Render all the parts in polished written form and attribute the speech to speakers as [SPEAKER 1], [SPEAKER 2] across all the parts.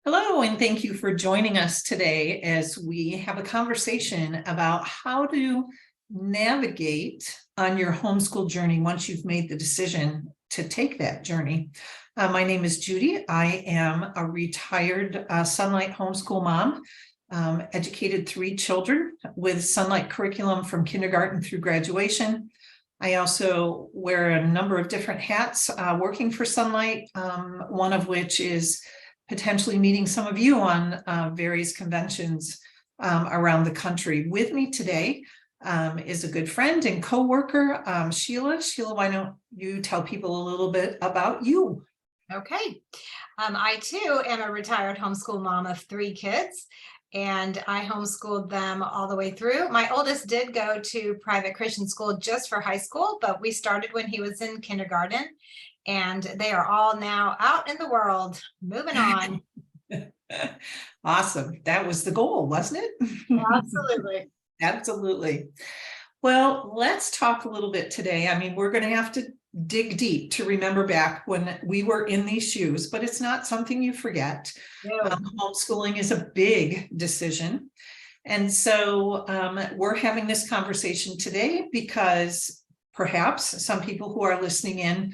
[SPEAKER 1] Hello, and thank you for joining us today as we have a conversation about how to navigate on your homeschool journey once you've made the decision to take that journey. My name is Judy. I am a retired Sonlight homeschool mom, educated 3 children with Sonlight curriculum from kindergarten through graduation. I also wear a number of different hats working for Sonlight, one of which is potentially meeting some of you on various conventions around the country. With me today is a good friend and co-worker, Sheila. Sheila, why don't you tell people a little bit about you?
[SPEAKER 2] Okay. I too am a retired homeschool mom of 3 kids, and I homeschooled them all the way through. My oldest did go to private Christian school just for high school, but we started when he was in kindergarten, and they are all now out in the world, moving on.
[SPEAKER 1] Awesome. That was the goal, wasn't it?
[SPEAKER 2] Absolutely.
[SPEAKER 1] Absolutely. Well, let's talk a little bit today. I mean, we're going to have to dig deep to remember back when we were in these shoes, but it's not something you forget.
[SPEAKER 2] No.
[SPEAKER 1] Homeschooling is a big decision. And so we're having this conversation today because perhaps some people who are listening in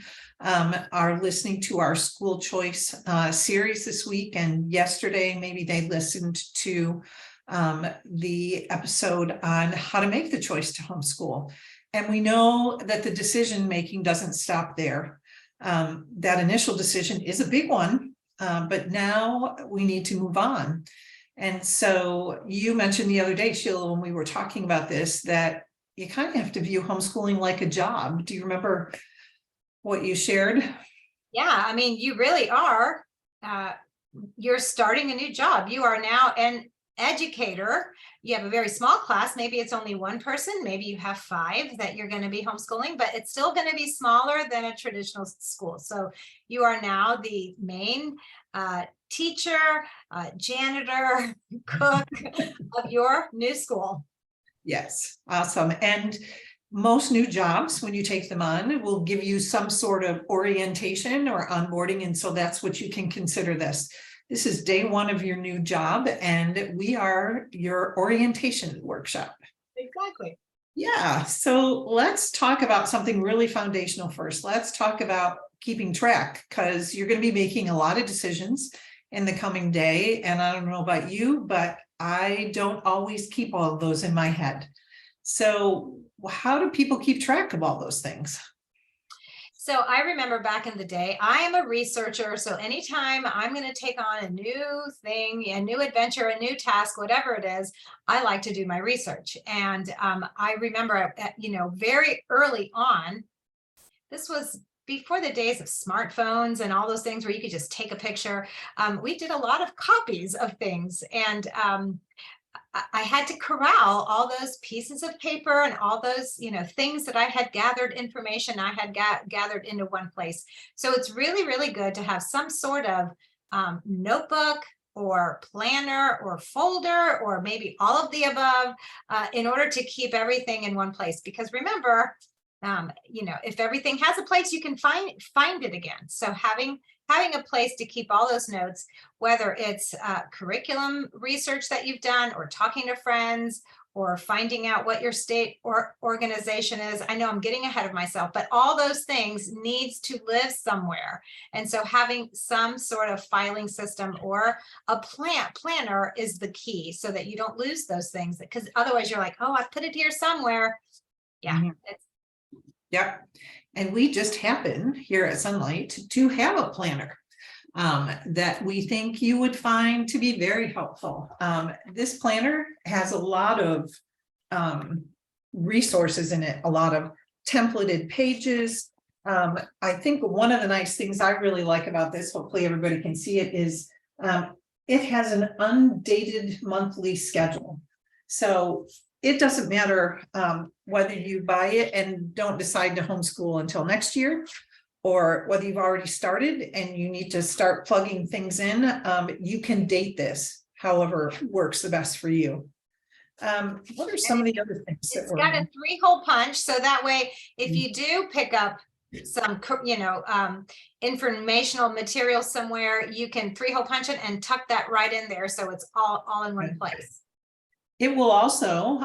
[SPEAKER 1] are listening to our school choice series this week, and yesterday maybe they listened to the episode on how to make the choice to homeschool. And we know that the decision making doesn't stop there. That initial decision is a big one, but now we need to move on. And so you mentioned the other day, Sheila, when we were talking about this, that you kind of have to view homeschooling like a job. Do you remember what you shared?
[SPEAKER 2] Yeah, I mean, you really are. You're starting a new job. You are now an educator. You have a very small class. Maybe it's only 1 person. Maybe you have 5 that you're going to be homeschooling, but it's still going to be smaller than a traditional school. So you are now the main teacher, janitor, cook of your new school.
[SPEAKER 1] Yes, awesome. And most new jobs, when you take them on, will give you some sort of orientation or onboarding. And so that's what you can consider this. This is day 1 of your new job, and we are your orientation workshop.
[SPEAKER 2] Exactly.
[SPEAKER 1] Yeah, so let's talk about something really foundational first. Let's talk about keeping track, because you're going to be making a lot of decisions in the coming day. And I don't know about you, but I don't always keep all of those in my head. So how do people keep track of all those things?
[SPEAKER 2] So I remember back in the day, I am a researcher. So anytime I'm going to take on a new thing, a new adventure, a new task, whatever it is, I like to do my research. And I remember, very early on, this was before the days of smartphones and all those things where you could just take a picture. We did a lot of copies of things, and I had to corral all those pieces of paper and all those, things that I had gathered information I had gathered into one place. So it's really, really good to have some sort of notebook or planner or folder, or maybe all of the above, in order to keep everything in one place. Because remember, if everything has a place, you can find it again. So having a place to keep all those notes, whether it's curriculum research that you've done, or talking to friends, or finding out what your state or organization is. I know I'm getting ahead of myself, but all those things needs to live somewhere. And so having some sort of filing system or a planner is the key, so that you don't lose those things, because otherwise you're like, oh, I put it here somewhere. Yeah.
[SPEAKER 1] Yep. And we just happen here at Sonlight to have a planner that we think you would find to be very helpful. This planner has a lot of resources in it, a lot of templated pages. I think one of the nice things I really like about this, hopefully everybody can see it, is it has an undated monthly schedule. So it doesn't matter whether you buy it and don't decide to homeschool until next year, or whether you've already started and you need to start plugging things in. You can date this however works the best for you. What are some of the other things?
[SPEAKER 2] It's got a 3-hole punch, so that way, if you do pick up some, informational material somewhere, you can 3-hole punch it and tuck that right in there. So it's all in one place.
[SPEAKER 1] It will also,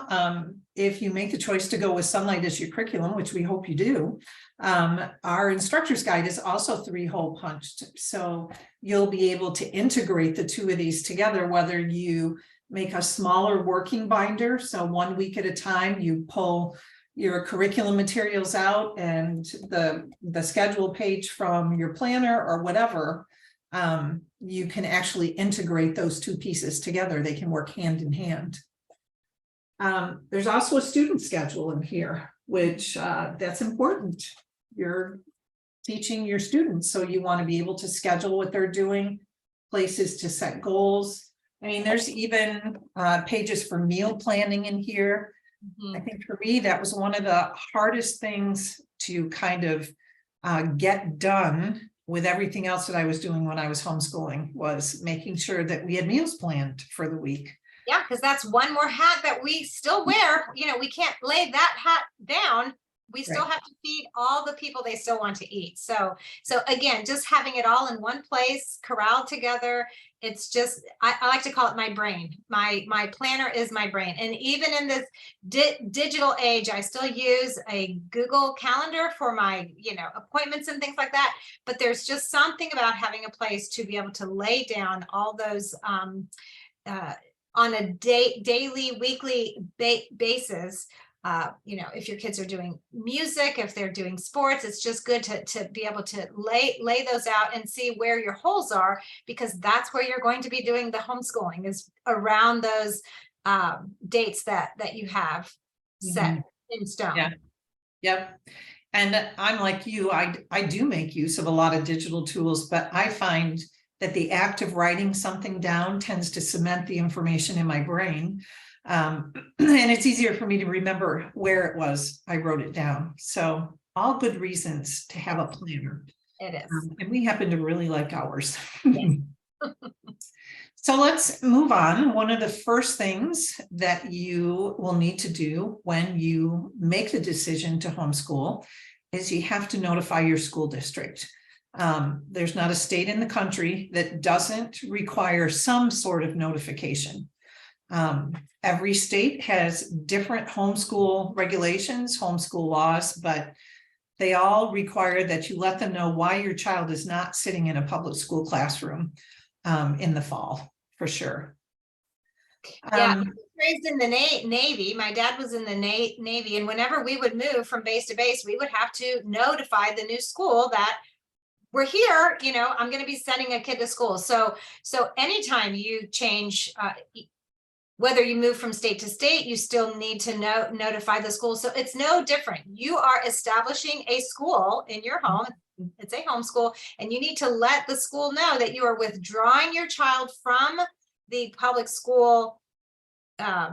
[SPEAKER 1] if you make the choice to go with Sonlight as your curriculum, which we hope you do, our instructor's guide is also 3-hole punched. So you'll be able to integrate the two of these together, whether you make a smaller working binder. So 1 week at a time, you pull your curriculum materials out and the schedule page from your planner or whatever. You can actually integrate those two pieces together. They can work hand in hand. There's also a student schedule in here, which that's important. You're teaching your students, so you want to be able to schedule what they're doing, places to set goals. I mean, there's even pages for meal planning in here. I think for me, that was one of the hardest things to kind of get done with everything else that I was doing when I was homeschooling, was making sure that we had meals planned for the week.
[SPEAKER 2] Yeah, because that's one more hat that we still wear. You know, we can't lay that hat down. We still have to feed all the people they still want to eat. So again, just having it all in one place, corralled together. It's just, I like to call it my brain. My planner is my brain. And even in this digital age, I still use a Google Calendar for my, appointments and things like that. But there's just something about having a place to be able to lay down all those on a daily, weekly basis. If your kids are doing music, if they're doing sports, it's just good to be able to lay those out and see where your holes are, because that's where you're going to be doing the homeschooling, is around those dates that you have set in stone.
[SPEAKER 1] Yeah. Yep. And I'm like you, I do make use of a lot of digital tools, but I find that the act of writing something down tends to cement the information in my brain. And it's easier for me to remember where it was I wrote it down. So all good reasons to have a planner.
[SPEAKER 2] It is.
[SPEAKER 1] And we happen to really like ours.
[SPEAKER 2] Yes.
[SPEAKER 1] So let's move on. One of the first things that you will need to do when you make the decision to homeschool is you have to notify your school district. There's not a state in the country that doesn't require some sort of notification. Every state has different homeschool regulations, homeschool laws, but they all require that you let them know why your child is not sitting in a public school classroom in the fall, for sure.
[SPEAKER 2] Yeah, I was raised in the Navy. My dad was in the Navy, and whenever we would move from base to base, we would have to notify the new school that we're here, I'm going to be sending a kid to school. So anytime you change, whether you move from state to state, you still need to notify the school. So it's no different. You are establishing a school in your home. It's a homeschool, and you need to let the school know that you are withdrawing your child from the public school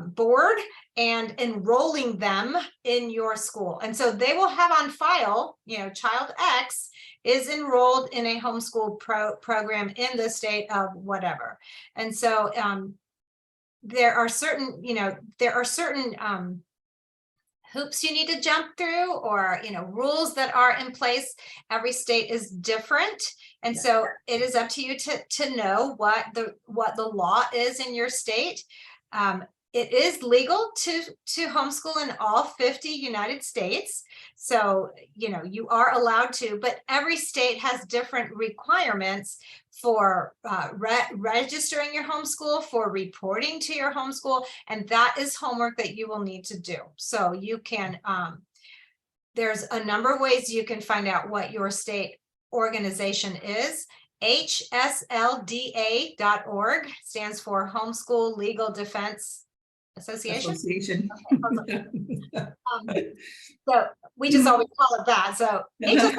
[SPEAKER 2] board and enrolling them in your school. And so they will have on file, child X is enrolled in a homeschool program in the state of whatever. And so there are certain hoops you need to jump through, or rules that are in place. Every state is different, and so it is up to you to know what the law is in your state. It is legal to homeschool in all 50 United States. So, you are allowed to, but every state has different requirements for registering your homeschool, for reporting to your homeschool, and that is homework that you will need to do. So you can, there's a number of ways you can find out what your state organization is. HSLDA.org stands for Homeschool Legal Defense Association. Okay. So we just always call it that. So HSLDA.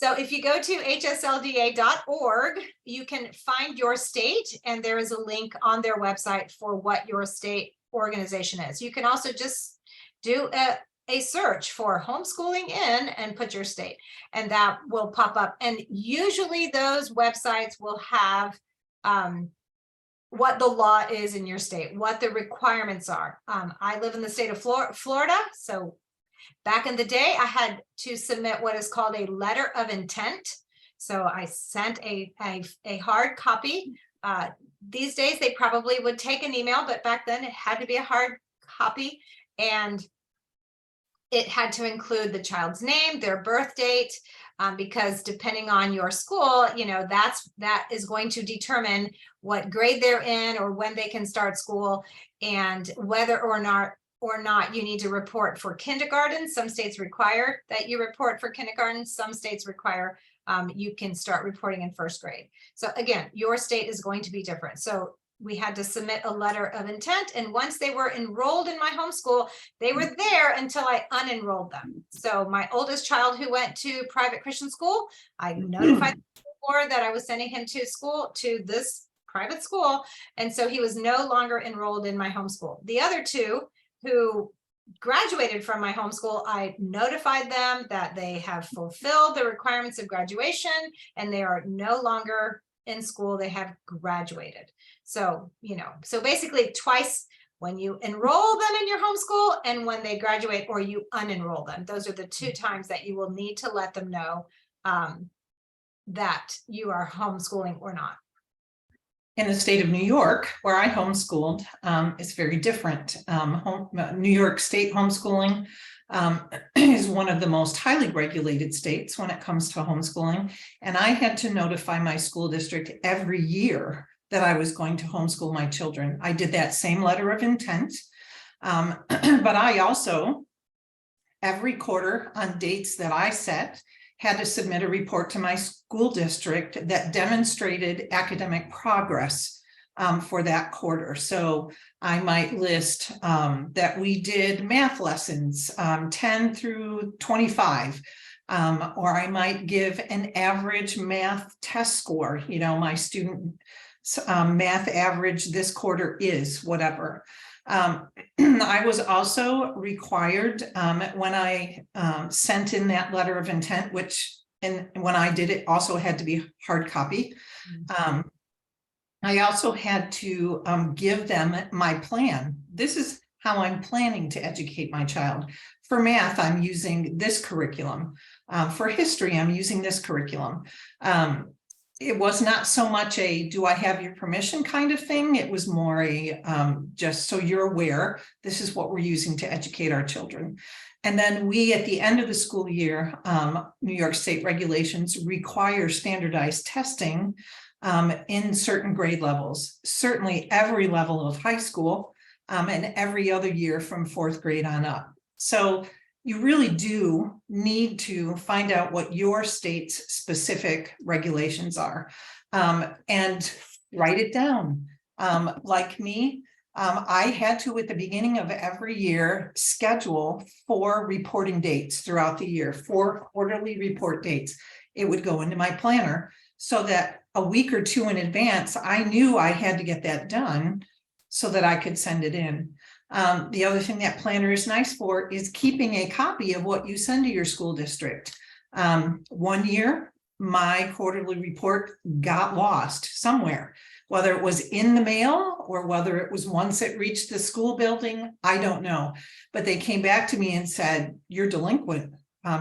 [SPEAKER 2] So if you go to hslda.org, you can find your state, and there is a link on their website for what your state organization is. You can also just do a search for homeschooling in and put your state, and that will pop up. And usually those websites will have what the law is in your state, what the requirements are. I live in the state of Florida. So back in the day, I had to submit what is called a letter of intent So I sent a hard copy. These days they probably would take an email, but back then it had to be a hard copy, and it had to include the child's name, their birth date, because depending on your school, that is going to determine what grade they're in or when they can start school, and whether or not you need to report for kindergarten. Some states require that you report for kindergarten. Some states require you can start reporting in first grade. So again, your state is going to be different. So we had to submit a letter of intent. And once they were enrolled in my homeschool, they were there until I unenrolled them. So my oldest child, who went to private Christian school, I notified the board that I was sending him to this private school. And so he was no longer enrolled in my homeschool. The other two who graduated from my homeschool, I notified them that they have fulfilled the requirements of graduation and they are no longer in school. They have graduated. So, so basically twice, when you enroll them in your homeschool and when they graduate or you unenroll them. Those are the two times that you will need to let them know that you are homeschooling or not.
[SPEAKER 1] In the state of New York, where I homeschooled, it's very different. New York State homeschooling is one of the most highly regulated states when it comes to homeschooling. And I had to notify my school district every year that I was going to homeschool my children. I did that same letter of intent. But I also, every quarter on dates that I set, had to submit a report to my school district that demonstrated academic progress for that quarter. So I might list that we did math lessons 10 through 25, or I might give an average math test score. My student math average this quarter is whatever. I was also required when I sent in that letter of intent, and when I did it also had to be hard copy. I also had to give them my plan. This is how I'm planning to educate my child. For math, I'm using this curriculum. For history, I'm using this curriculum. It was not so much a do I have your permission kind of thing. It was more a just so you're aware, this is what we're using to educate our children. And then we, at the end of the school year, New York State regulations require standardized testing in certain grade levels, certainly every level of high school and every other year from fourth grade on up. So you really do need to find out what your state's specific regulations are and write it down. Like me, I had to, at the beginning of every year, schedule 4 reporting dates throughout the year, 4 quarterly report dates. It would go into my planner so that a week or 2 in advance, I knew I had to get that done so that I could send it in. The other thing that planner is nice for is keeping a copy of what you send to your school district. One year, my quarterly report got lost somewhere, whether it was in the mail or whether it was once it reached the school building, I don't know. But they came back to me and said, you're delinquent.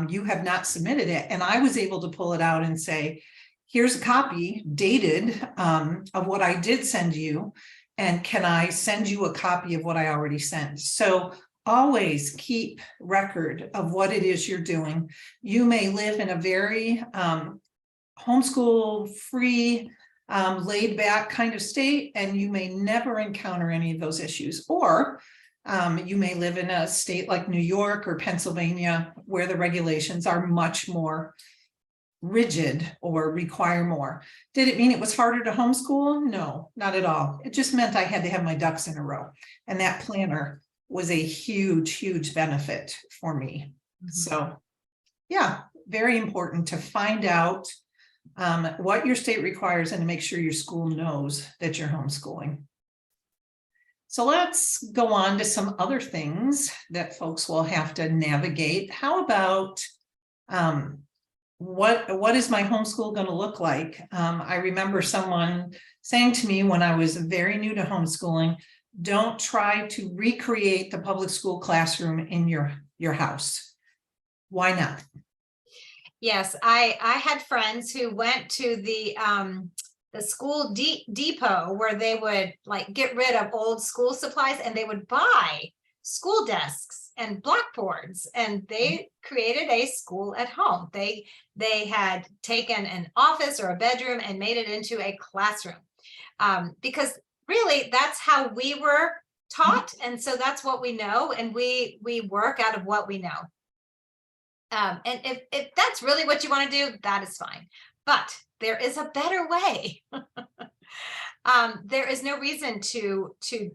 [SPEAKER 1] You have not submitted it. And I was able to pull it out and say, here's a copy dated of what I did send you. And can I send you a copy of what I already sent? So always keep record of what it is you're doing. You may live in a very homeschool free, laid back kind of state, and you may never encounter any of those issues. Or you may live in a state like New York or Pennsylvania, where the regulations are much more rigid or require more. Did it mean it was harder to homeschool? No, not at all. It just meant I had to have my ducks in a row. And that planner was a huge, huge benefit for me. Mm-hmm. So yeah, very important to find out what your state requires and to make sure your school knows that you're homeschooling. So let's go on to some other things that folks will have to navigate. How about what is my homeschool going to look like? I remember someone saying to me when I was very new to homeschooling, don't try to recreate the public school classroom in your house. Why not?
[SPEAKER 2] Yes, I had friends who went to the school depot where they would like get rid of old school supplies and they would buy school desks and blackboards, and they created a school at home. They had taken an office or a bedroom and made it into a classroom, because really that's how we were taught, and so that's what we know, and we work out of what we know. And if that's really what you want to do, that is fine. But there is a better way. There is no reason to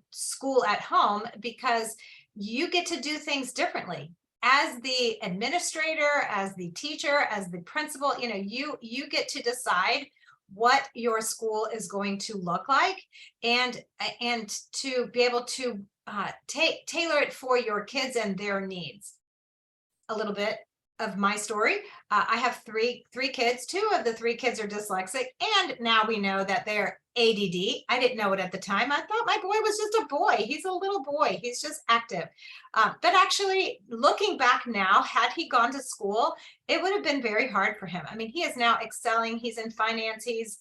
[SPEAKER 2] school at home, because you get to do things differently. As the administrator, as the teacher, as the principal, you get to decide what your school is going to look like, and to be able to tailor it for your kids and their needs. A little bit of my story. I have three kids. Two of the three kids are dyslexic, and now we know that they're ADD. I didn't know it at the time. I thought my boy was just a boy. He's a little boy. He's just active. But actually, looking back now, had he gone to school, it would have been very hard for him. I mean, he is now excelling. He's in finance. He's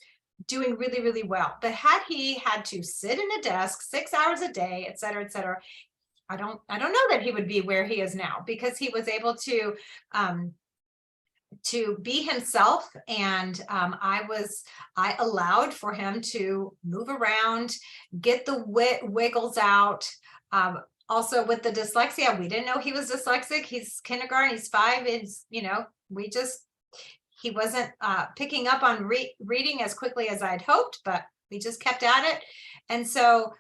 [SPEAKER 2] doing really, really well. But had he had to sit in a desk 6 hours a day, et cetera, I don't know that he would be where he is now, because he was able to be himself, and I allowed for him to move around, get the wiggles out. Also with the dyslexia, we didn't know he was dyslexic. He's kindergarten, he's 5. It's, he wasn't picking up on reading as quickly as I'd hoped, but we just kept at it. And so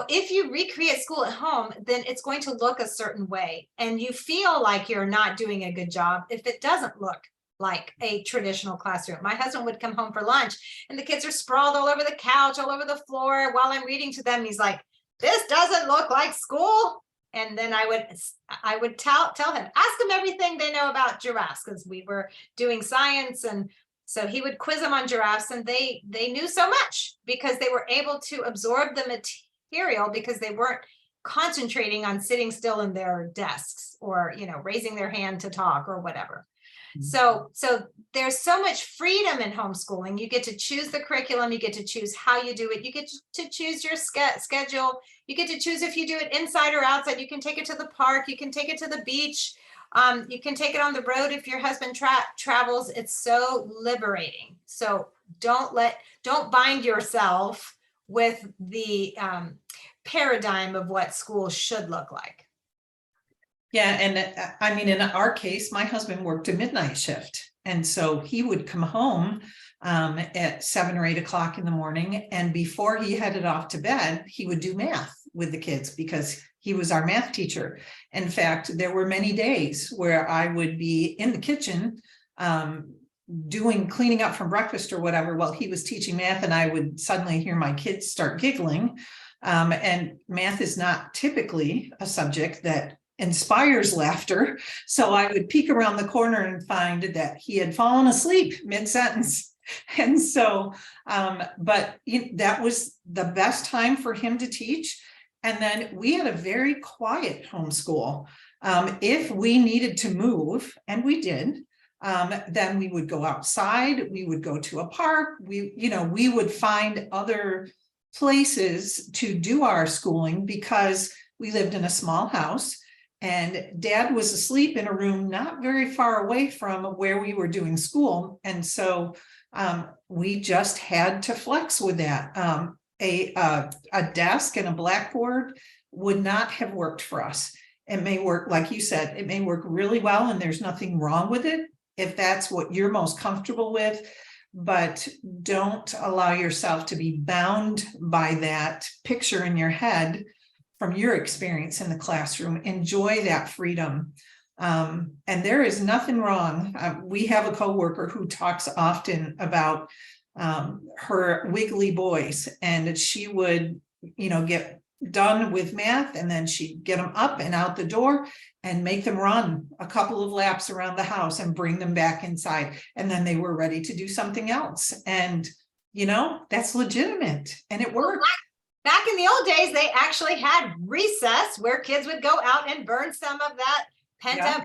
[SPEAKER 2] if you recreate school at home, then it's going to look a certain way, and you feel like you're not doing a good job if it doesn't look like a traditional classroom. My husband would come home for lunch and the kids are sprawled all over the couch, all over the floor while I'm reading to them. And he's like, "This doesn't look like school." And then I would tell him, ask them everything they know about giraffes, because we were doing science, and so he would quiz them on giraffes, and they knew so much because they were able to absorb the material, because they weren't concentrating on sitting still in their desks or raising their hand to talk or whatever. So there's so much freedom in homeschooling. You get to choose the curriculum, you get to choose how you do it, you get to choose your schedule, you get to choose if you do it inside or outside. You can take it to the park, you can take it to the beach, you can take it on the road if your husband travels. It's so liberating. So don't bind yourself with the paradigm of what school should look like.
[SPEAKER 1] Yeah, and I mean, in our case, my husband worked a midnight shift, and so he would come home at 7 or 8 o'clock in the morning, and before he headed off to bed, he would do math with the kids, because he was our math teacher. In fact, there were many days where I would be in the kitchen cleaning up from breakfast or whatever while he was teaching math, and I would suddenly hear my kids start giggling. And math is not typically a subject that inspires laughter. So I would peek around the corner and find that he had fallen asleep mid-sentence. And so, but that was the best time for him to teach. And then we had a very quiet homeschool. If we needed to move, and we did, then we would go outside, we would go to a park, we would find other places to do our schooling, because we lived in a small house. And Dad was asleep in a room not very far away from where we were doing school. And so we just had to flex with that. A desk and a blackboard would not have worked for us. It may work, like you said, it may work really well, and there's nothing wrong with it if that's what you're most comfortable with. But don't allow yourself to be bound by that picture in your head from your experience in the classroom. Enjoy that freedom. And there is nothing wrong. We have a coworker who talks often about her wiggly boys, and she would, get done with math, and then she'd get them up and out the door and make them run a couple of laps around the house and bring them back inside. And then they were ready to do something else. And, that's legitimate, and it worked.
[SPEAKER 2] Back in the old days, they actually had recess where kids would go out and burn some of that pent up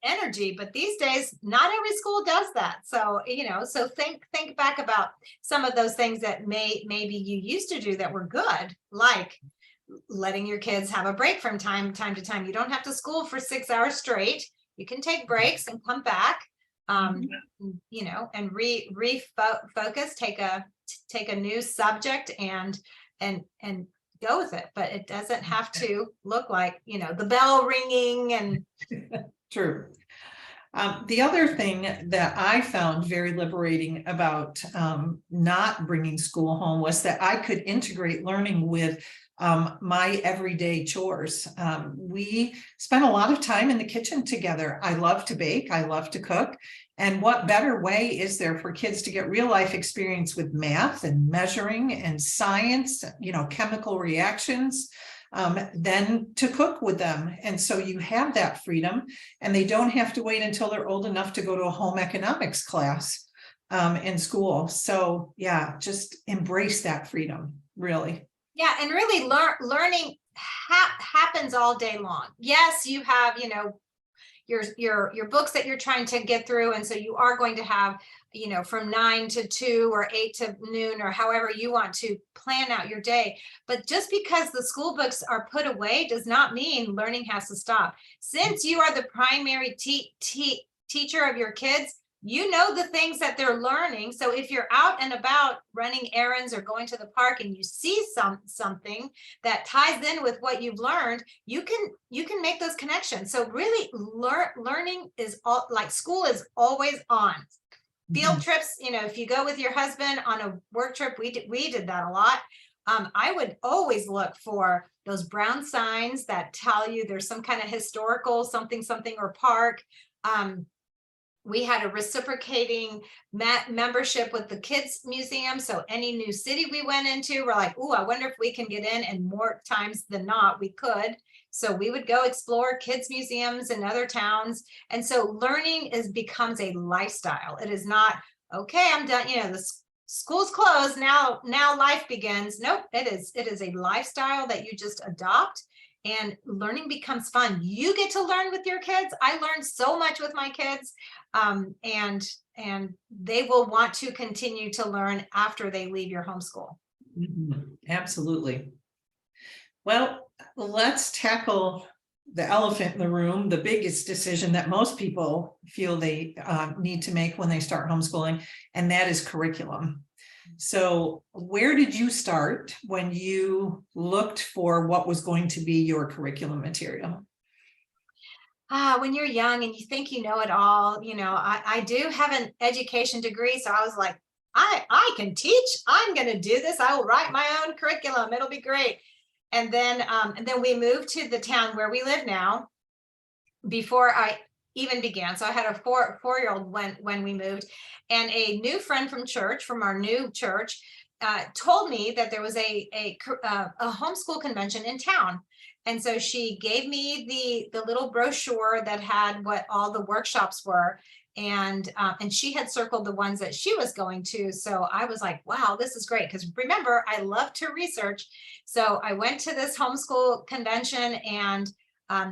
[SPEAKER 2] energy, but these days not every school does that. So, so think back about some of those things that maybe you used to do that were good, like letting your kids have a break from time to time. You don't have to school for 6 hours straight. You can take breaks and come back, and refocus, take a new subject and go with it. But it doesn't have to look like, the bell ringing and.
[SPEAKER 1] True. The other thing that I found very liberating about not bringing school home was that I could integrate learning with my everyday chores. We spent a lot of time in the kitchen together. I love to bake. I love to cook. And what better way is there for kids to get real life experience with math and measuring and science, chemical reactions, than to cook with them. And so you have that freedom, and they don't have to wait until they're old enough to go to a home economics class in school. So yeah, just embrace that freedom, really.
[SPEAKER 2] Yeah, and really learning happens all day long. Yes, you have, your books that you're trying to get through, and so you are going to have, from 9 to 2 or 8 to noon, or however you want to plan out your day. But just because the school books are put away does not mean learning has to stop. Since you are the primary teacher of your kids, you know the things that they're learning. So if you're out and about running errands or going to the park and you see something that ties in with what you've learned, you can make those connections. So really learning is all, like school is always on. Field trips, if you go with your husband on a work trip, we did that a lot. I would always look for those brown signs that tell you there's some kind of historical something or park. We had a reciprocating membership with the kids museum. So any new city we went into, we're like, "Ooh, I wonder if we can get in." And more times than not, we could. So we would go explore kids museums in other towns. And so learning becomes a lifestyle. It is not, okay, I'm done. The school's closed. Now life begins. Nope. It is a lifestyle that you just adopt. And learning becomes fun. You get to learn with your kids. I learned so much with my kids, and they will want to continue to learn after they leave your homeschool.
[SPEAKER 1] Absolutely. Well, let's tackle the elephant in the room, the biggest decision that most people feel they need to make when they start homeschooling, and that is curriculum. So where did you start when you looked for what was going to be your curriculum material?
[SPEAKER 2] When you're young and you think you know it all, I do have an education degree. So I was like, I can teach. I'm going to do this. I will write my own curriculum. It'll be great. And then we moved to the town where we live now before I even began. So I had a four-year-old when we moved, and a new friend from our new church told me that there was a homeschool convention in town. And so she gave me the little brochure that had what all the workshops were. And she had circled the ones that she was going to. So I was like, wow, this is great. Because remember, I love to research. So I went to this homeschool convention and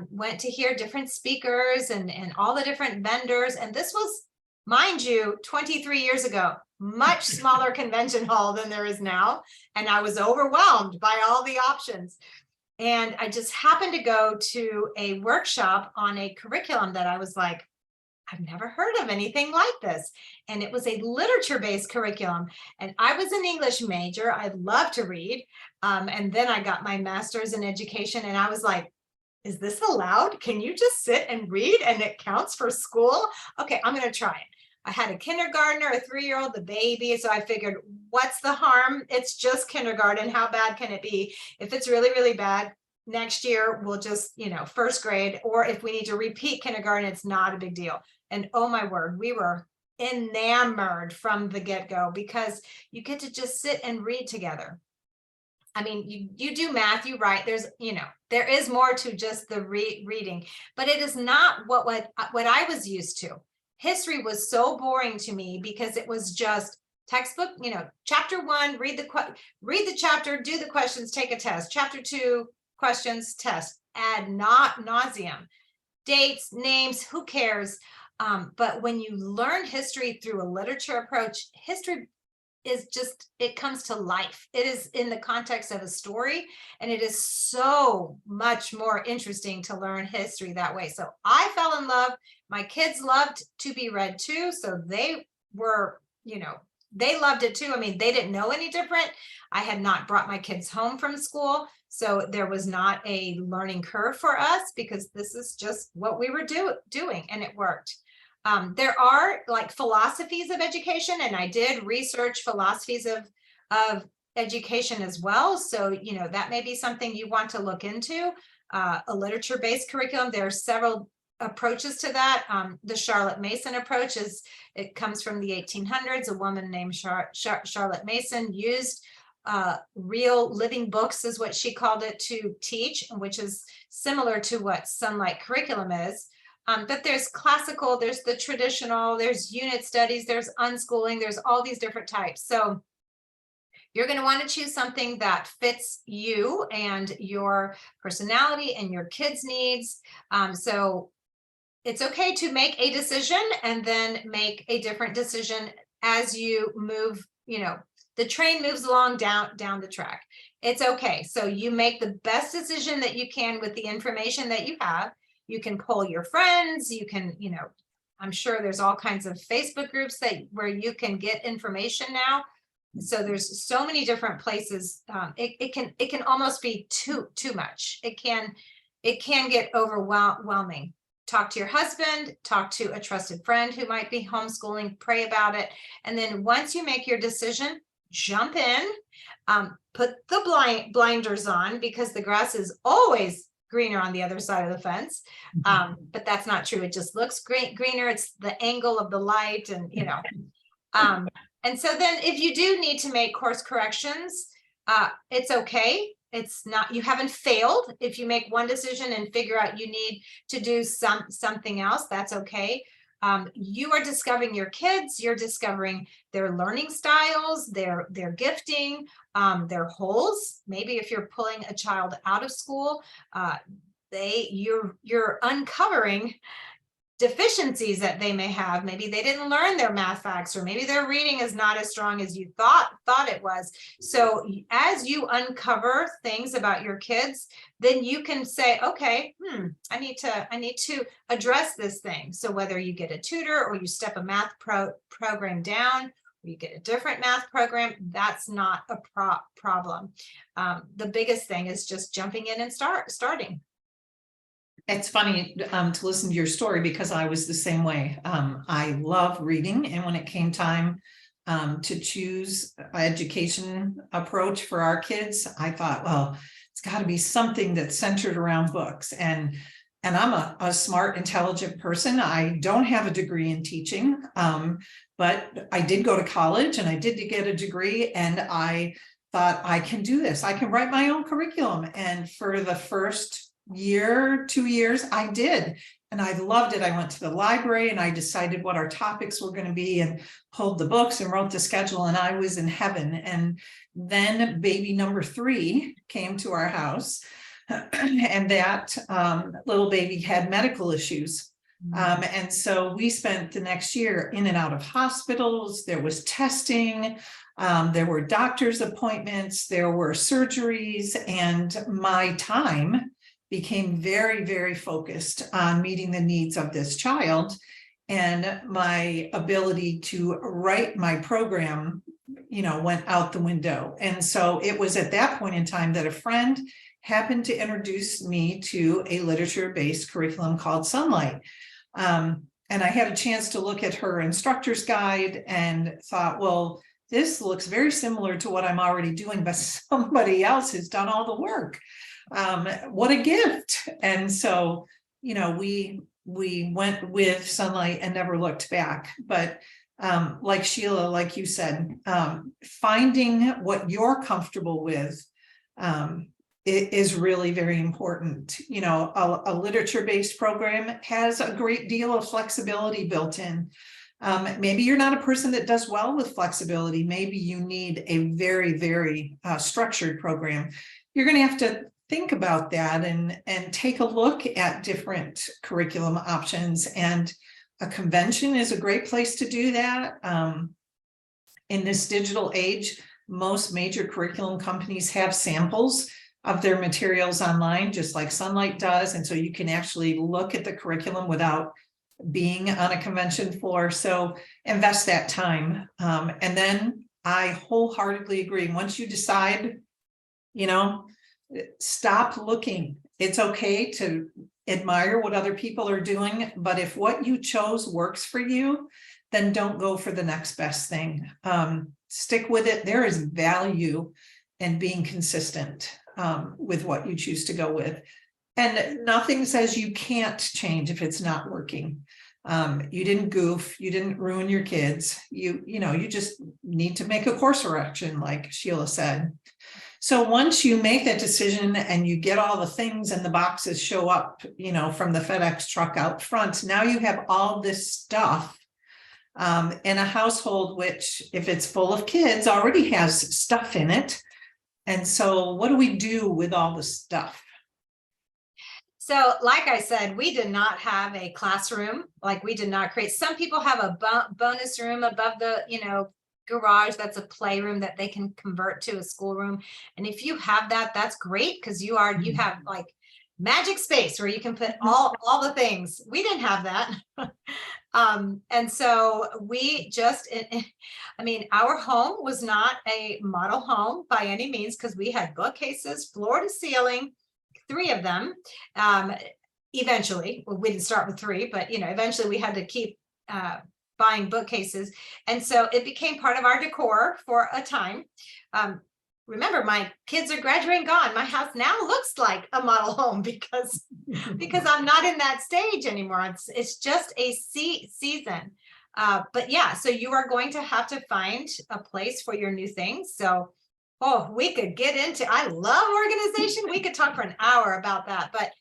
[SPEAKER 2] went to hear different speakers and all the different vendors. And this was, mind you, 23 years ago, much smaller convention hall than there is now. And I was overwhelmed by all the options. And I just happened to go to a workshop on a curriculum that I was like, I've never heard of anything like this. And it was a literature-based curriculum. And I was an English major. I love to read. And then I got my master's in education. And I was like, is this allowed? Can you just sit and read and it counts for school? Okay, I'm going to try it. I had a kindergartner, a 3-year-old, the baby. So I figured, what's the harm? It's just kindergarten. How bad can it be? If it's really, really bad, next year we'll just, first grade. Or if we need to repeat kindergarten, it's not a big deal. And oh my word, we were enamored from the get-go because you get to just sit and read together. I mean, you do math, you write, there is more to just the reading, but it is not what I was used to. History was so boring to me because it was just textbook, chapter 1, read the chapter, do the questions, take a test. Chapter 2, questions, test, ad nauseum. dates, names, who cares? But when you learn history through a literature approach, history is just, it comes to life. It is in the context of a story, and it is so much more interesting to learn history that way. So I fell in love. My kids loved to be read too, so they were, they loved it too. I mean, they didn't know any different. I had not brought my kids home from school, so there was not a learning curve for us, because this is just what we were doing, and it worked. There are like philosophies of education, and I did research philosophies of education as well. So, that may be something you want to look into, a literature-based curriculum. There are several approaches to that. The Charlotte Mason approach it comes from the 1800s. A woman named Charlotte Mason used real living books, is what she called it, to teach, which is similar to what Sonlight curriculum is. But there's classical, there's the traditional, there's unit studies, there's unschooling, there's all these different types. So you're going to want to choose something that fits you and your personality and your kids' needs. So it's okay to make a decision and then make a different decision as you move, the train moves along down the track. It's okay. So you make the best decision that you can with the information that you have. You can poll your friends, you can, I'm sure there's all kinds of Facebook groups where you can get information now. So there's so many different places. It can almost be too much. It can get overwhelming. Talk to your husband, talk to a trusted friend who might be homeschooling, pray about it. And then once you make your decision, jump in, put the blinders on, because the grass is always greener on the other side of the fence. But that's not true. It just looks greener. It's the angle of the light, and and so then if you do need to make course corrections, it's okay. It's not, you haven't failed. If you make one decision and figure out you need to do something else, that's okay. You are discovering your kids, you're discovering their learning styles, their gifting, their holes. Maybe if you're pulling a child out of school, you're uncovering deficiencies that they may have. Maybe they didn't learn their math facts, or maybe their reading is not as strong as you thought it was. So as you uncover things about your kids, then you can say, okay, I need to address this thing. So whether you get a tutor or you step a math program down, or you get a different math program, that's not a problem. The biggest thing is just jumping in and starting.
[SPEAKER 1] It's funny to listen to your story, because I was the same way. I love reading, and when it came time to choose an education approach for our kids, I thought, well, it's got to be something that's centered around books. And I'm a smart, intelligent person. I don't have a degree in teaching, but I did go to college and I did get a degree, and I thought, I can do this. I can write my own curriculum. And for the first year, 2 years, I did. And I loved it. I went to the library and I decided what our topics were going to be, and pulled the books and wrote the schedule, and I was in heaven. And then baby number 3 came to our house, and that little baby had medical issues. And so we spent the next year in and out of hospitals. There was testing. There were doctor's appointments. There were surgeries, and my time became very, very focused on meeting the needs of this child, and my ability to write my program, went out the window. And so it was at that point in time that a friend happened to introduce me to a literature-based curriculum called Sonlight. And I had a chance to look at her instructor's guide and thought, well, this looks very similar to what I'm already doing, but somebody else has done all the work. What a gift. And so, we went with Sonlight and never looked back. But like Sheila, like you said, finding what you're comfortable with is really very important. A literature-based program has a great deal of flexibility built in. Maybe you're not a person that does well with flexibility. Maybe you need a very, very structured program. You're going to have to think about that and take a look at different curriculum options. And a convention is a great place to do that. In this digital age, most major curriculum companies have samples of their materials online, just like Sonlight does. And so you can actually look at the curriculum without being on a convention floor. So invest that time. And then I wholeheartedly agree. Once you decide, stop looking. It's okay to admire what other people are doing, but if what you chose works for you, then don't go for the next best thing. Stick with it. There is value in being consistent with what you choose to go with. And nothing says you can't change if it's not working. You didn't goof, you didn't ruin your kids. You just need to make a course correction, like Sheila said. So once you make that decision and you get all the things and the boxes show up, from the FedEx truck out front, now you have all this stuff in a household, which if it's full of kids already has stuff in it. And so what do we do with all the stuff?
[SPEAKER 2] So like I said, we did not have a classroom. Like we did not create, some people have a bonus room above the, garage. That's a playroom that they can convert to a schoolroom. And if you have that, that's great. Cause you have like magic space where you can put all the things. We didn't have that. And so we just, our home was not a model home by any means, because we had bookcases, floor to ceiling, 3 of them. Eventually, we didn't start with 3, but eventually we had to keep buying bookcases. And so it became part of our decor for a time. Remember, my kids are graduating, gone. My house now looks like a model home because I'm not in that stage anymore. It's just a season. But yeah, so you are going to have to find a place for your new things. So, we could get into, I love organization. We could talk for an hour about that. But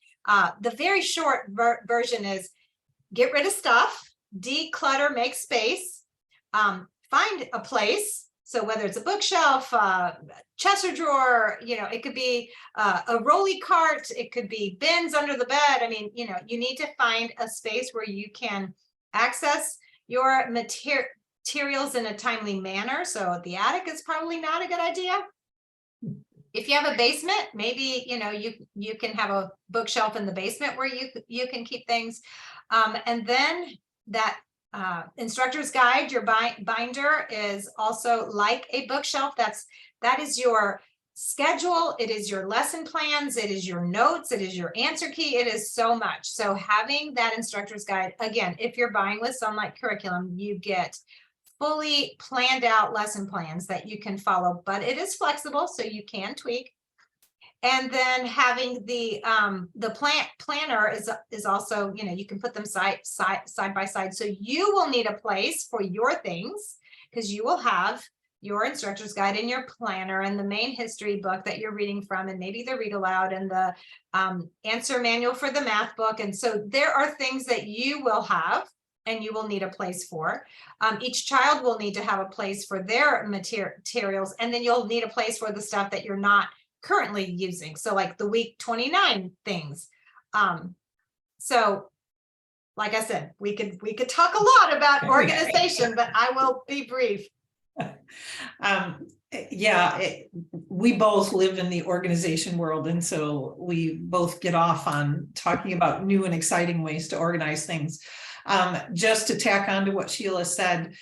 [SPEAKER 2] the very short version is get rid of stuff, declutter, make space, find a place. So whether it's a bookshelf, chest or drawer, it could be a rolly cart, it could be bins under the bed. You need to find a space where you can access your materials in a timely manner. So the attic is probably not a good idea. If you have a basement, maybe, you can have a bookshelf in the basement where you can keep things. And then that instructor's guide, your binder, is also like a bookshelf. That is your schedule. It is your lesson plans. It is your notes. It is your answer key. It is so much. So having that instructor's guide, again, if you're buying with Sonlight curriculum, you get fully planned out lesson plans that you can follow, but it is flexible, so you can tweak. And then having the planner is also, you can put them side by side. So you will need a place for your things, because you will have your instructor's guide and your planner and the main history book that you're reading from, and maybe the read aloud and the answer manual for the math book. And so there are things that you will have and you will need a place for. Each child will need to have a place for their materials, and then you'll need a place for the stuff that you're not currently using. So like the week 29 things. So like I said, we could talk a lot about organization, but I will be brief.
[SPEAKER 1] We both live in the organization world, and so we both get off on talking about new and exciting ways to organize things. Just to tack on to what Sheila said,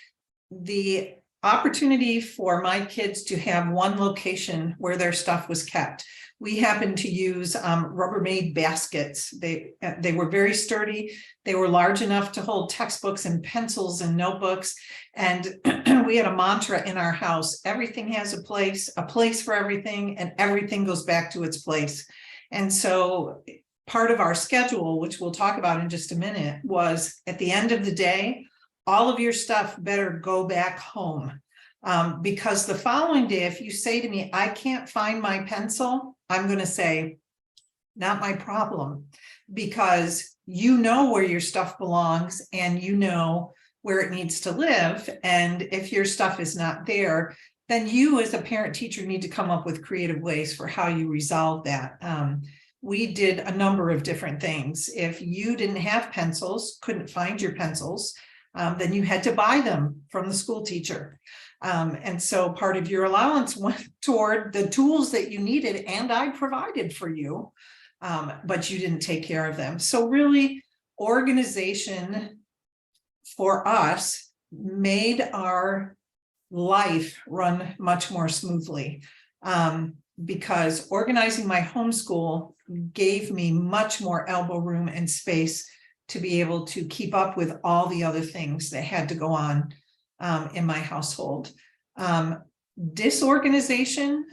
[SPEAKER 1] the opportunity for my kids to have one location where their stuff was kept. We happened to use Rubbermaid baskets. They were very sturdy. They were large enough to hold textbooks and pencils and notebooks. And we had a mantra in our house: everything has a place for everything, and everything goes back to its place. And so part of our schedule, which we'll talk about in just a minute, was at the end of the day, all of your stuff better go back home. Because the following day, if you say to me, I can't find my pencil, I'm going to say, not my problem, because you know where your stuff belongs and you know where it needs to live. And if your stuff is not there, then you as a parent teacher need to come up with creative ways for how you resolve that. We did a number of different things. If you didn't have pencils, couldn't find your pencils, then you had to buy them from the school teacher. And so part of your allowance went toward the tools that you needed and I provided for you, but you didn't take care of them. So really, organization for us made our life run much more smoothly, because organizing my homeschool gave me much more elbow room and space to be able to keep up with all the other things that had to go on in my household. Disorganization,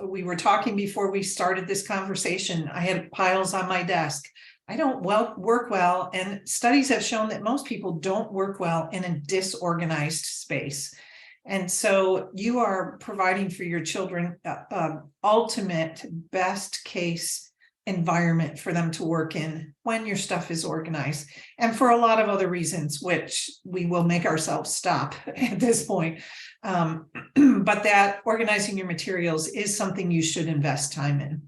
[SPEAKER 1] we were talking before we started this conversation, I had piles on my desk. I don't work well, and studies have shown that most people don't work well in a disorganized space. And so you are providing for your children ultimate best case environment for them to work in when your stuff is organized, and for a lot of other reasons, which we will make ourselves stop at this point. But that organizing your materials is something you should invest time in.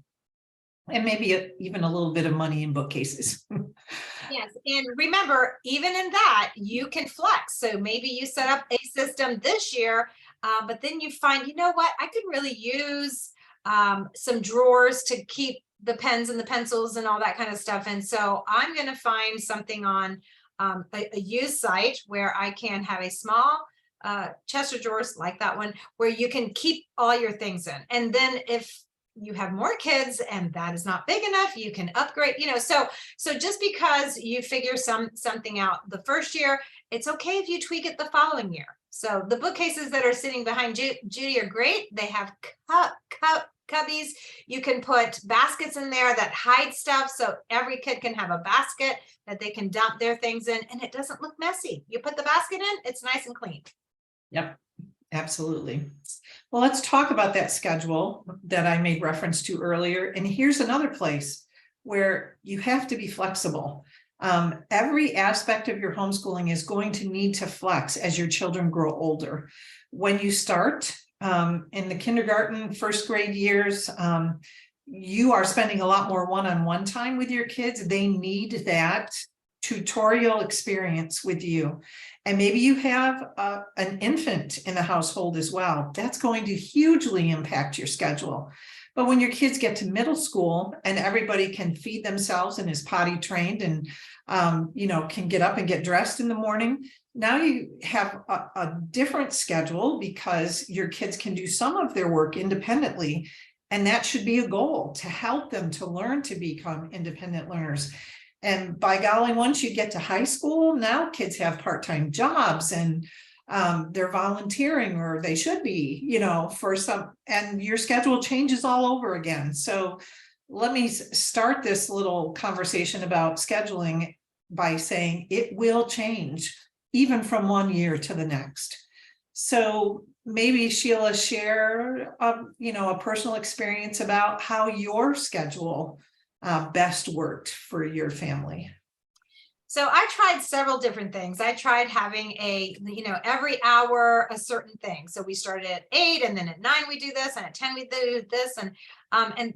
[SPEAKER 1] And maybe even a little bit of money in bookcases.
[SPEAKER 2] Yes, and remember, even in that, you can flex. So maybe you set up a system this year, but then you find, you know what, I could really use some drawers to keep the pens and the pencils and all that kind of stuff. And so I'm going to find something on a used site where I can have a small chest of drawers like that one, where you can keep all your things in. And then if you have more kids and that is not big enough, you can upgrade, so just because you figure something out the first year, it's okay if you tweak it the following year. So the bookcases that are sitting behind Judy are great. They have cubbies. You can put baskets in there that hide stuff, so every kid can have a basket that they can dump their things in, and it doesn't look messy. You put the basket in, it's nice and clean.
[SPEAKER 1] Yep. Absolutely. Well, let's talk about that schedule that I made reference to earlier. And here's another place where you have to be flexible. Every aspect of your homeschooling is going to need to flex as your children grow older. When you start in the kindergarten, first grade years, you are spending a lot more one-on-one time with your kids. They need that tutorial experience with you. And maybe you have an infant in the household as well. That's going to hugely impact your schedule. But when your kids get to middle school and everybody can feed themselves and is potty trained and can get up and get dressed in the morning, now you have a different schedule because your kids can do some of their work independently. And that should be a goal, to help them to learn to become independent learners. And by golly, once you get to high school, now kids have part-time jobs and they're volunteering, or they should be, for some, and your schedule changes all over again. So let me start this little conversation about scheduling by saying it will change even from one year to the next. So maybe Sheila, share, a personal experience about how your schedule best worked for your family.
[SPEAKER 2] So I tried several different things. I tried having every hour a certain thing. So we started at 8, and then at 9 we do this, and at 10 we do this, and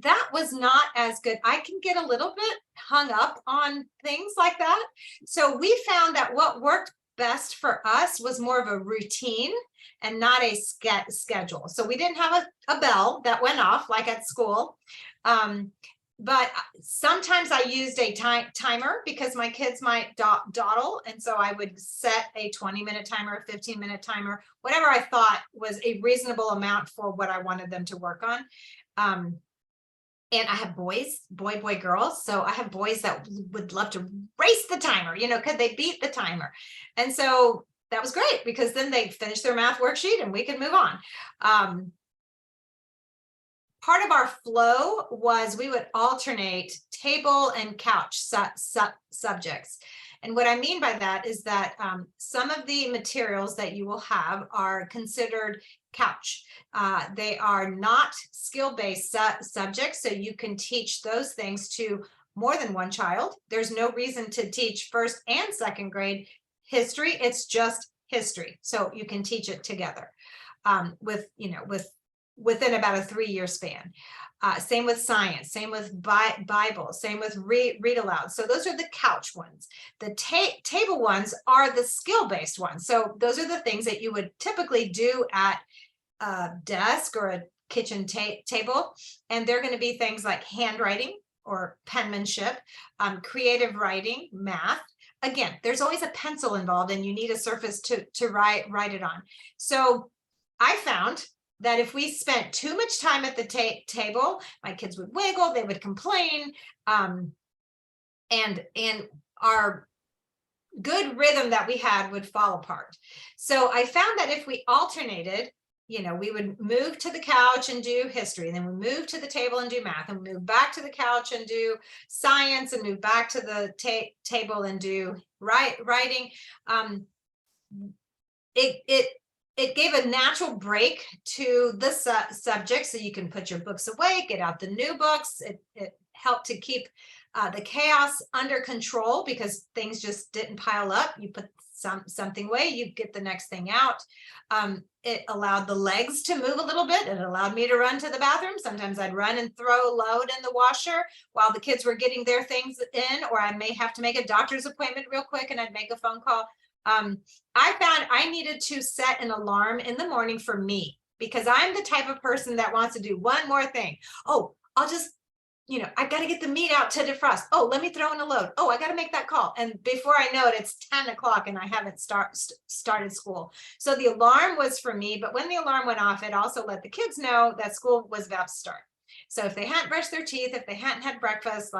[SPEAKER 2] that was not as good. I can get a little bit hung up on things like that. So we found that what worked best for us was more of a routine and not a schedule. So we didn't have a bell that went off like at school. But sometimes I used a timer because my kids might dawdle. And so I would set a 20-minute timer, a 15-minute timer, whatever I thought was a reasonable amount for what I wanted them to work on. And I have boys, boy, girls. So I have boys that would love to race the timer, could they beat the timer? And so that was great because then they finish their math worksheet and we could move on. Part of our flow was we would alternate table and couch subjects. And what I mean by that is that some of the materials that you will have are considered couch. They are not skill-based subjects, so you can teach those things to more than one child. There's no reason to teach first and second grade history. It's just history, so you can teach it together. within about a 3-year span. Same with science, same with Bible, same with read aloud. So those are the couch ones. The table ones are the skill-based ones. So those are the things that you would typically do at a desk or a kitchen table. And they're going to be things like handwriting or penmanship, creative writing, math. Again, there's always a pencil involved and you need a surface to write it on. So I found that if we spent too much time at the table, my kids would wiggle, they would complain, and our good rhythm that we had would fall apart. So I found that if we alternated, we would move to the couch and do history, and then we move to the table and do math, and move back to the couch and do science, and move back to the table and do writing. It gave a natural break to the subject, so you can put your books away, get out the new books. It helped to keep the chaos under control because things just didn't pile up. You put something away, you get the next thing out. It allowed the legs to move a little bit. It allowed me to run to the bathroom. Sometimes I'd run and throw a load in the washer while the kids were getting their things in, or I may have to make a doctor's appointment real quick and I'd make a phone call. I found I needed to set an alarm in the morning for me, because I'm the type of person that wants to do one more thing. Oh, I'll just, I got to get the meat out to defrost. Oh, let me throw in a load. Oh, I got to make that call. And before I know it, it's 10 o'clock and I haven't started school. So the alarm was for me, but when the alarm went off, it also let the kids know that school was about to start. So if they hadn't brushed their teeth, if they hadn't had breakfast,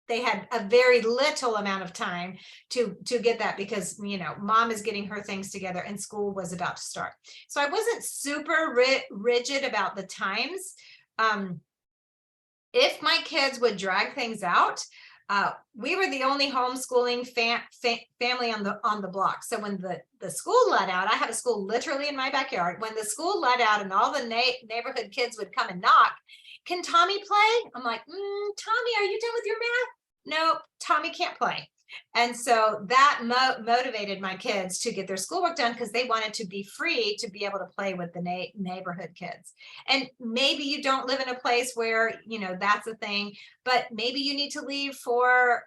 [SPEAKER 2] they had a very little amount of time to get that, because mom is getting her things together and school was about to start. So I wasn't super rigid about the times. If my kids would drag things out, we were the only homeschooling family on the block. So when the school let out, I have a school literally in my backyard. When the school let out and all the neighborhood kids would come and knock, "Can Tommy play?" I'm like, "Tommy, are you done with your math?" "Nope, Tommy can't play." And so that motivated my kids to get their schoolwork done, because they wanted to be free to be able to play with the neighborhood kids. And maybe you don't live in a place where, that's a thing, but maybe you need to leave for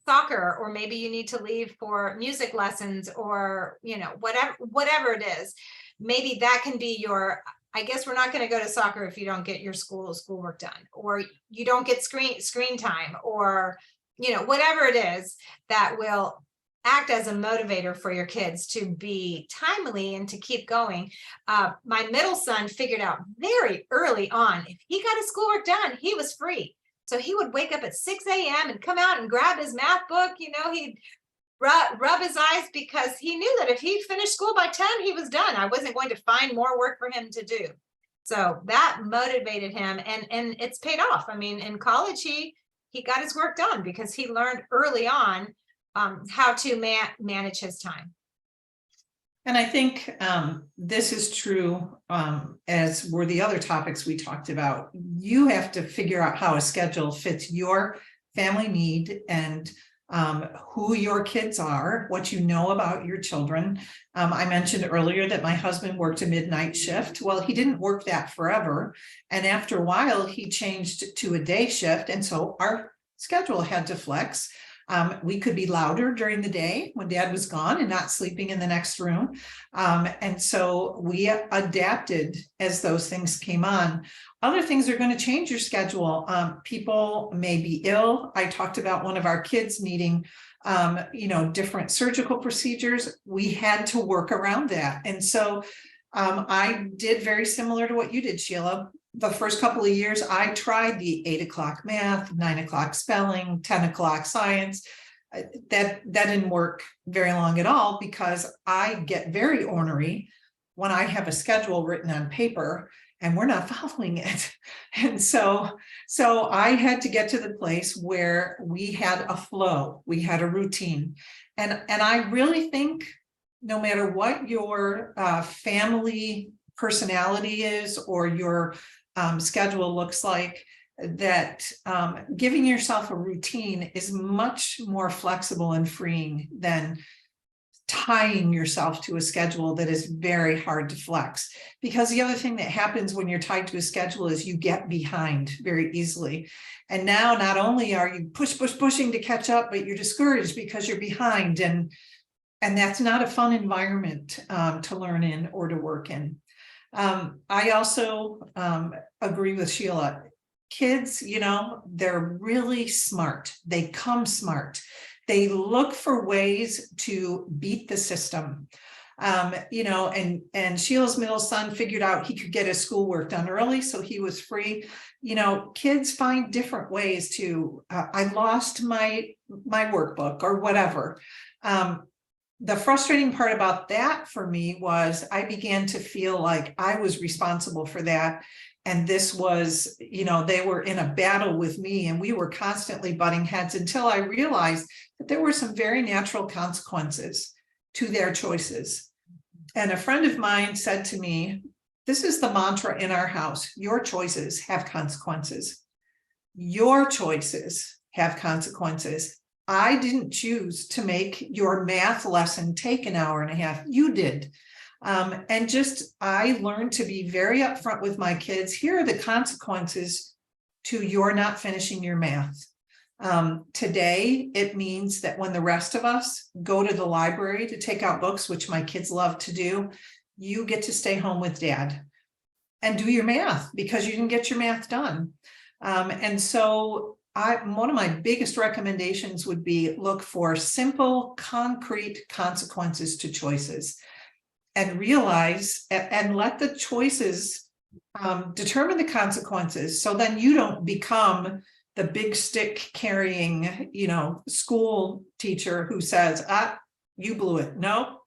[SPEAKER 2] soccer, or maybe you need to leave for music lessons, or, whatever it is. Maybe that can be your, I guess we're not going to go to soccer if you don't get your schoolwork done, or you don't get screen time, or whatever it is that will act as a motivator for your kids to be timely and to keep going. My middle son figured out very early on, if he got his schoolwork done, he was free. So he would wake up at 6 a.m. and come out and grab his math book. He'd rub his eyes, because he knew that if he finished school by 10, he was done. I wasn't going to find more work for him to do. So that motivated him, and it's paid off. I mean, in college, he got his work done because he learned early on how to manage his time.
[SPEAKER 1] And I think this is true, as were the other topics we talked about. You have to figure out how a schedule fits your family need and who your kids are, what you know about your children. I mentioned earlier that my husband worked a midnight shift. Well, he didn't work that forever. And after a while, he changed to a day shift. And so our schedule had to flex. We could be louder during the day when dad was gone and not sleeping in the next room. And so we adapted as those things came on. Other things are going to change your schedule. People may be ill. I talked about one of our kids needing, different surgical procedures. We had to work around that. And so I did very similar to what you did, Sheila. The first couple of years, I tried the 8 o'clock math, 9 o'clock spelling, 10 o'clock science. That didn't work very long at all, because I get very ornery when I have a schedule written on paper and we're not following it. And so I had to get to the place where we had a flow, we had a routine. And I really think no matter what your family personality is or your schedule looks like, that giving yourself a routine is much more flexible and freeing than tying yourself to a schedule that is very hard to flex. Because the other thing that happens when you're tied to a schedule is you get behind very easily. And now not only are you pushing to catch up, but you're discouraged because you're behind. And that's not a fun environment to learn in or to work in. I also agree with Sheila. Kids, you know, they're really smart. They come smart. They look for ways to beat the system. You know, and Sheila's middle son figured out he could get his schoolwork done early, so he was free. You know, kids find different ways to, I lost my workbook or whatever. The frustrating part about that for me was I began to feel like I was responsible for that. And this was, you know, they were in a battle with me and we were constantly butting heads until I realized that there were some very natural consequences to their choices. And a friend of mine said to me, this is the mantra in our house: your choices have consequences. Your choices have consequences. I didn't choose to make your math lesson take an hour and a half. You did. And just, I learned to be very upfront with my kids. Here are the consequences to your not finishing your math. Today, it means that when the rest of us go to the library to take out books, which my kids love to do, you get to stay home with dad and do your math because you didn't get your math done. And so one of my biggest recommendations would be look for simple, concrete consequences to choices. And realize and let the choices determine the consequences. So then you don't become the big stick carrying, you know, school teacher who says, you blew it. No.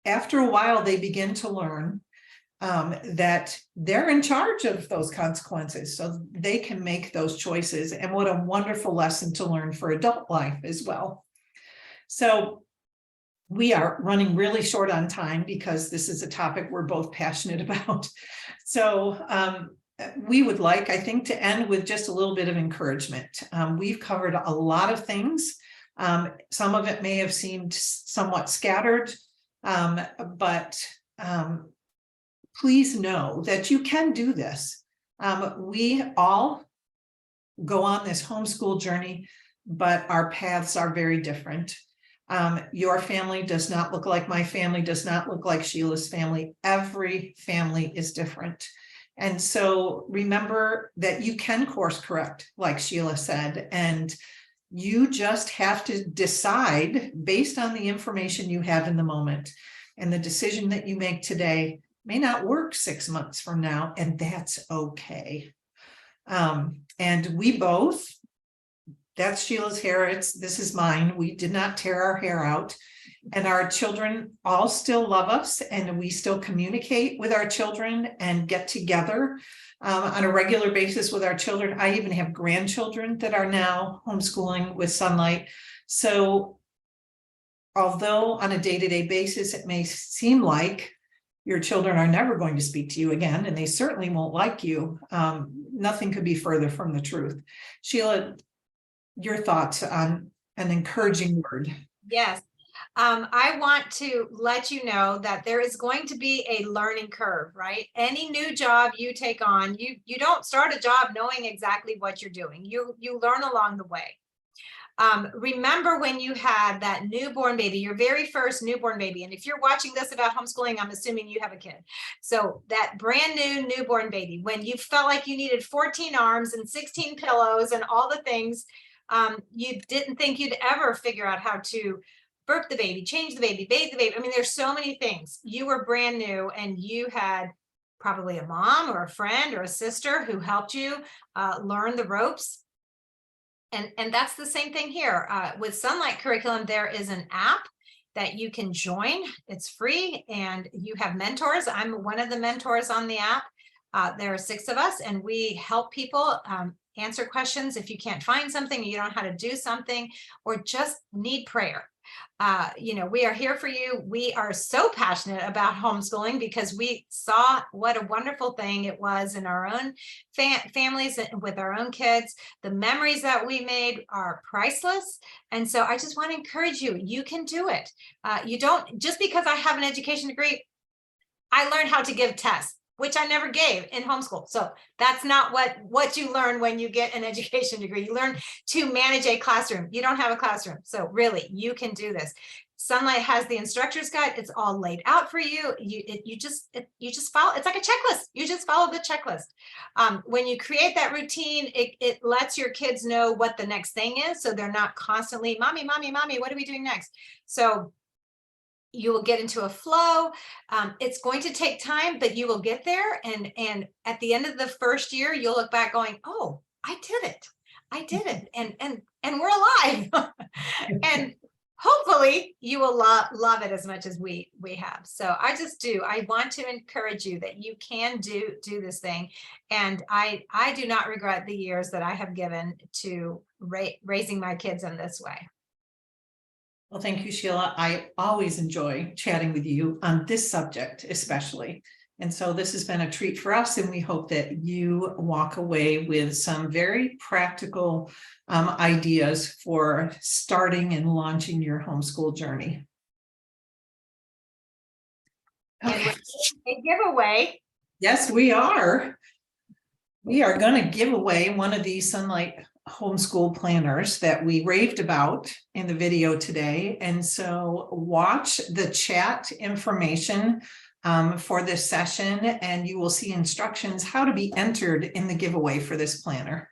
[SPEAKER 1] After a while, they begin to learn that they're in charge of those consequences, so they can make those choices. And what a wonderful lesson to learn for adult life as well. So we are running really short on time because this is a topic we're both passionate about. So we would like, I think, to end with just a little bit of encouragement. We've covered a lot of things. Some of it may have seemed somewhat scattered, but please know that you can do this. We all go on this homeschool journey, but our paths are very different. Your family does not look like my family, does not look like Sheila's family. Every family is different. And so remember that you can course correct, like Sheila said, and you just have to decide based on the information you have in the moment. And the decision that you make today may not work 6 months from now, and that's okay. And we both, that's Sheila's hair, this is mine. We did not tear our hair out. And our children all still love us, and we still communicate with our children and get together on a regular basis with our children. I even have grandchildren that are now homeschooling with Sonlight. So although on a day-to-day basis, it may seem like your children are never going to speak to you again, and they certainly won't like you, nothing could be further from the truth. Sheila, your thoughts on an encouraging word?
[SPEAKER 2] Yes. I want to let you know that there is going to be a learning curve, right? Any new job you take on, you don't start a job knowing exactly what you're doing. You learn along the way. Remember when you had that newborn baby, your very first newborn baby. And if you're watching this about homeschooling, I'm assuming you have a kid. So that brand new newborn baby, when you felt like you needed 14 arms and 16 pillows and all the things, you didn't think you'd ever figure out how to burp the baby, change the baby, bathe the baby. I mean, there's so many things. You were brand new and you had probably a mom or a friend or a sister who helped you learn the ropes. And that's the same thing here. With Sonlight Curriculum, there is an app that you can join. It's free and you have mentors. I'm one of the mentors on the app. There are 6 of us and we help people answer questions if you can't find something, you don't know how to do something, or just need prayer. We are here for you. We are so passionate about homeschooling because we saw what a wonderful thing it was in our own families and with our own kids. The memories that we made are priceless. And so I just want to encourage you, you can do it. You don't, just because I have an education degree, I learned how to give tests, which I never gave in homeschool. So that's not what you learn when you get an education degree. You learn to manage a classroom. You don't have a classroom. So really, you can do this. Sonlight has the instructor's guide. It's all laid out for you. You just follow. It's like a checklist. You just follow the checklist. When you create that routine, it lets your kids know what the next thing is. So they're not constantly, mommy, mommy, mommy, what are we doing next? So you will get into a flow. It's going to take time, but you will get there. And at the end of the first year, you'll look back going, oh, I did it. I did it. And we're alive. And hopefully you will love it as much as we have. So I want to encourage you that you can do this thing. And I do not regret the years that I have given to raising my kids in this way.
[SPEAKER 1] Well, thank you, Sheila. I always enjoy chatting with you on this subject, especially. And so this has been a treat for us, and we hope that you walk away with some very practical ideas for starting and launching your homeschool journey.
[SPEAKER 2] Okay. And a giveaway.
[SPEAKER 1] Yes, we are. We are going to give away one of these Sonlight homeschool planners that we raved about in the video today. And so watch the chat information for this session, and you will see instructions how to be entered in the giveaway for this planner.